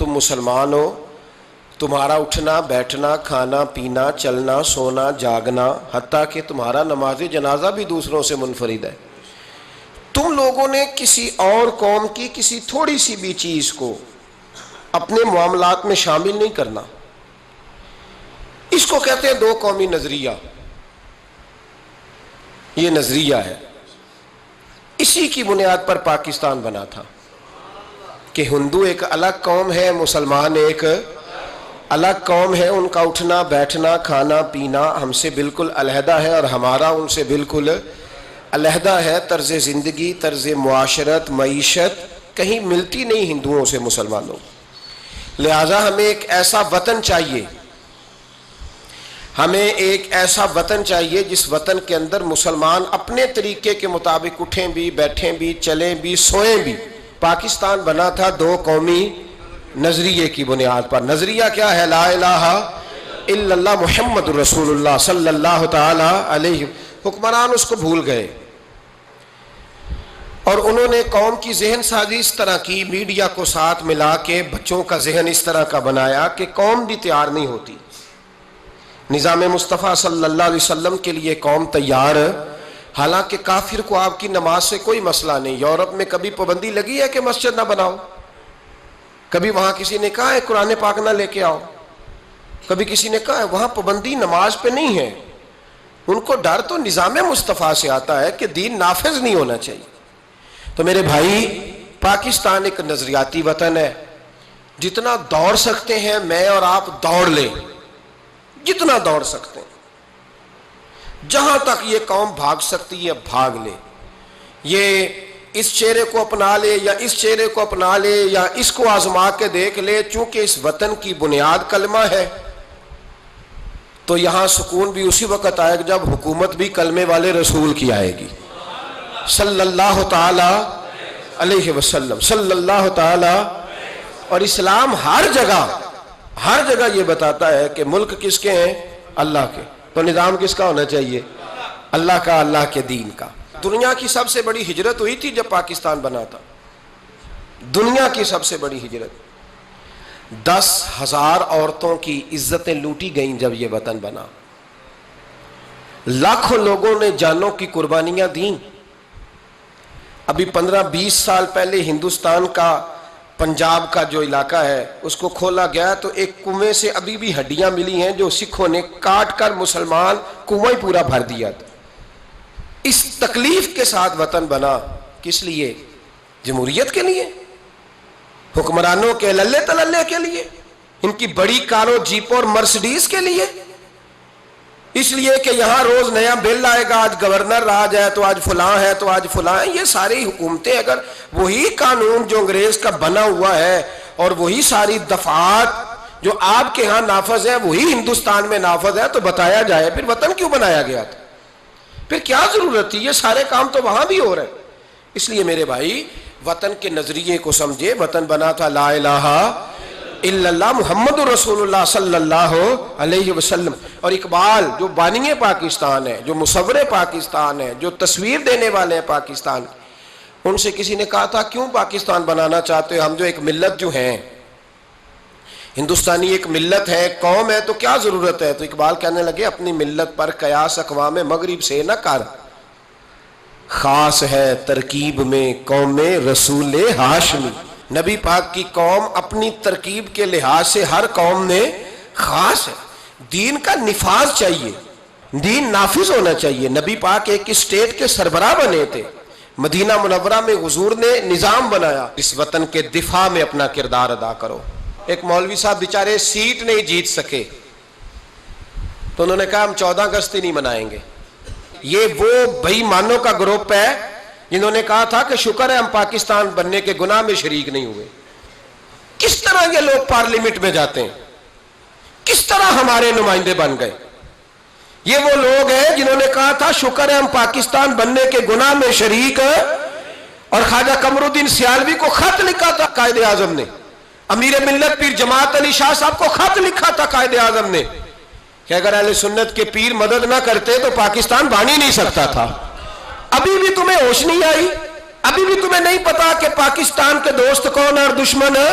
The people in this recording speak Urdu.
تم مسلمان ہو، تمہارا اٹھنا بیٹھنا کھانا پینا چلنا سونا جاگنا حتیٰ کہ تمہارا نماز جنازہ بھی دوسروں سے منفرد ہے۔ تم لوگوں نے کسی اور قوم کی کسی تھوڑی سی بھی چیز کو اپنے معاملات میں شامل نہیں کرنا۔ اس کو کہتے ہیں دو قومی نظریہ۔ یہ نظریہ ہے، اسی کی بنیاد پر پاکستان بنا تھا کہ ہندو ایک الگ قوم ہے، مسلمان ایک الگ قوم ہے، ان کا اٹھنا بیٹھنا کھانا پینا ہم سے بالکل علیحدہ ہے اور ہمارا ان سے بالکل علیحدہ ہے۔ طرز زندگی، طرز معاشرت، معیشت کہیں ملتی نہیں ہندوؤں سے مسلمانوں۔ لہٰذا ہمیں ایک ایسا وطن چاہیے، ہمیں ایک ایسا وطن چاہیے جس وطن کے اندر مسلمان اپنے طریقے کے مطابق اٹھیں بھی بیٹھیں بھی چلیں بھی سوئیں بھی۔ پاکستان بنا تھا دو قومی نظریے کی بنیاد پر۔ نظریہ کیا ہے؟ لا الہ الا اللہ محمد رسول اللہ صلی اللہ تعالی علیہ۔ حکمران اس کو بھول گئے اور انہوں نے قوم کی ذہن سازی اس طرح کی، میڈیا کو ساتھ ملا کے بچوں کا ذہن اس طرح کا بنایا کہ قوم بھی تیار نہیں ہوتی۔ نظام مصطفیٰ صلی اللہ علیہ وسلم کے لیے قوم تیار، حالانکہ کافر کو آپ کی نماز سے کوئی مسئلہ نہیں۔ یورپ میں کبھی پابندی لگی ہے کہ مسجد نہ بناؤ؟ کبھی وہاں کسی نے کہا ہے قرآن پاک نہ لے کے آؤ؟ کبھی کسی نے کہا ہے؟ وہاں پابندی نماز پہ نہیں ہے۔ ان کو ڈر تو نظام مصطفیٰ سے آتا ہے کہ دین نافذ نہیں ہونا چاہیے۔ تو میرے بھائی، پاکستان ایک نظریاتی وطن ہے۔ جتنا دوڑ سکتے ہیں میں اور آپ دوڑ لیں، جتنا دوڑ سکتے ہیں، جہاں تک یہ قوم بھاگ سکتی ہے بھاگ لے۔ یہ اس چہرے کو اپنا لے یا اس چہرے کو اپنا لے یا اس کو آزما کے دیکھ لے، چونکہ اس وطن کی بنیاد کلمہ ہے تو یہاں سکون بھی اسی وقت آئے گا جب حکومت بھی کلمے والے رسول کی آئے گی صلی اللہ تعالی علیہ وسلم، صلی اللہ تعالی۔ اور اسلام ہر جگہ یہ بتاتا ہے کہ ملک کس کے ہیں؟ اللہ کے۔ تو نظام کس کا ہونا چاہیے؟ اللہ کا، اللہ کے دین کا۔ دنیا کی سب سے بڑی ہجرت ہوئی تھی جب پاکستان بنا تھا، دنیا کی سب سے بڑی ہجرت۔ 10,000 عورتوں کی عزتیں لوٹی گئیں جب یہ وطن بنا، لاکھوں لوگوں نے جانوں کی قربانیاں دیں۔ ابھی 15-20 سال پہلے ہندوستان کا پنجاب کا جو علاقہ ہے اس کو کھولا گیا تو ایک کنویں سے ابھی بھی ہڈیاں ملی ہیں جو سکھوں نے کاٹ کر مسلمان کنواں پورا بھر دیا تھا۔ اس تکلیف کے ساتھ وطن بنا، کس لیے؟ جمہوریت کے لیے، حکمرانوں کے للے تللے کے لیے، ان کی بڑی کاروں جیپوں اور مرسڈیز کے لیے، اس لیے کہ یہاں روز نیا بل آئے گا، آج گورنر راج ہے تو آج فلاں ہے تو آج فلاں ہے۔ یہ ساری حکومتیں اگر وہی قانون جو انگریز کا بنا ہوا ہے اور وہی ساری دفعات جو آپ کے ہاں نافذ ہے وہی ہندوستان میں نافذ ہے تو بتایا جائے پھر وطن کیوں بنایا گیا تھا؟ پھر کیا ضرورت تھی؟ یہ سارے کام تو وہاں بھی ہو رہے ہیں۔ اس لیے میرے بھائی، وطن کے نظریے کو سمجھے۔ وطن بنا تھا لا الہ الا اللہ محمد رسول اللہ صلی اللہ علیہ وسلم۔ اور اقبال جو بانی پاکستان ہے، جو مصور پاکستان ہے، جو تصویر دینے والے ہیں پاکستان، ان سے کسی نے کہا تھا کیوں پاکستان بنانا چاہتے ہو؟ ہم جو ایک ملت جو ہیں، ہندوستانی ایک ملت ہے، قوم ہے، تو کیا ضرورت ہے؟ تو اقبال کہنے لگے اپنی ملت پر قیاس اقوام مغرب سے نہ کر، خاص ہے ترکیب میں قوم رسول ہاشمی۔ نبی پاک کی قوم اپنی ترکیب کے لحاظ سے ہر قوم میں خاص ہے۔ دین کا نفاذ چاہیے، دین نافذ ہونا چاہیے۔ نبی پاک ایک اسٹیٹ کے سربراہ بنے تھے، مدینہ منورہ میں حضور نے نظام بنایا، اس وطن کے دفاع میں اپنا کردار ادا کرو۔ ایک مولوی صاحب بیچارے سیٹ نہیں جیت سکے تو انہوں نے کہا ہم 14 اگست ہی نہیں منائیں گے۔ یہ وہ بے ایمانوں کا گروپ ہے جنہوں نے کہا تھا کہ شکر ہے ہم پاکستان بننے کے گناہ میں شریک نہیں ہوئے۔ کس طرح یہ لوگ پارلیمنٹ میں جاتے ہیں؟ کس طرح ہمارے نمائندے بن گئے؟ یہ وہ لوگ ہیں جنہوں نے کہا تھا شکر ہے ہم پاکستان بننے کے گناہ میں شریک ہیں، اور خواجہ قمر الدین سیالوی کو خط لکھا تھا قائد اعظم نے، امیر ملت پیر جماعت علی شاہ صاحب کو خط لکھا تھا قائد اعظم نے کہ اگر اہل سنت کے پیر مدد نہ کرتے تو پاکستان بن ہی نہیں سکتا تھا۔ ابھی بھی تمہیں ہوش نہیں آئی؟ ابھی بھی تمہیں نہیں پتا کہ پاکستان کے دوست کون اور دشمن ہے؟